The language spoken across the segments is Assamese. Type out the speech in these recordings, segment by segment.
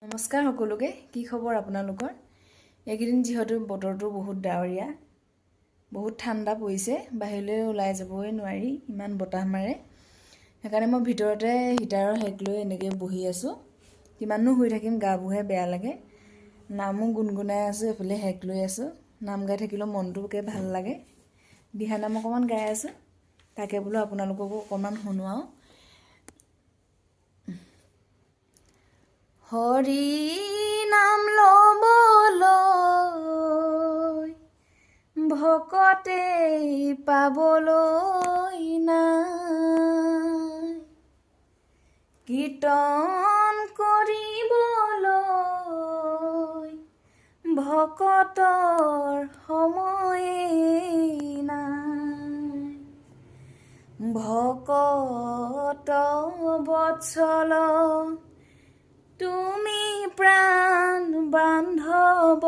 নমস্কাৰ সকলোকে। কি খবৰ আপোনালোকৰ? এইকেইদিন যিহেতু বতৰটো বহুত ডাৱৰীয়া, বহুত ঠাণ্ডা পৰিছে, বাহিৰলৈ ওলাই যাবই নোৱাৰি, ইমান বতাহ মাৰে। সেইকাৰণে মই ভিতৰতে হিটাৰৰ হেক লৈ এনেকৈ বহি আছোঁ। কিমাননো শুই থাকিম, গাবোৰহে বেয়া লাগে। নামো গুণগুণাই আছোঁ, এইফালে হেক লৈ আছোঁ। নাম গাই থাকিলেও মনটোকে ভাল লাগে। দিহানাম অকণমান গাই আছোঁ, তাকে বোলো আপোনালোককো অকণমান শুনোৱাওঁ। হৰি নাম ল'বলৈ ভকতে পাবলৈ নাই, কীৰ্তন কৰিবলৈ ভকতৰ সময়ে নাই। ভকত বৎসল তুমি প্ৰাণ বান্ধৱ,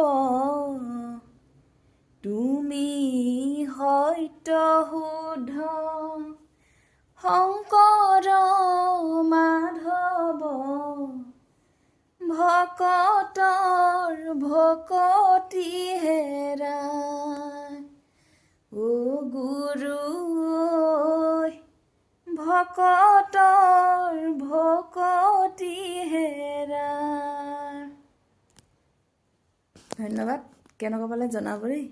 তুমি সত্য শুদ্ধ শংকৰ মাধৱ। ভকতৰ ভকতি হেৰাই অ গুৰু, ভকতৰ ভকতি হেৰাই। ধন্যবাদ। কেনেকুৱা পালে জনাব দেই।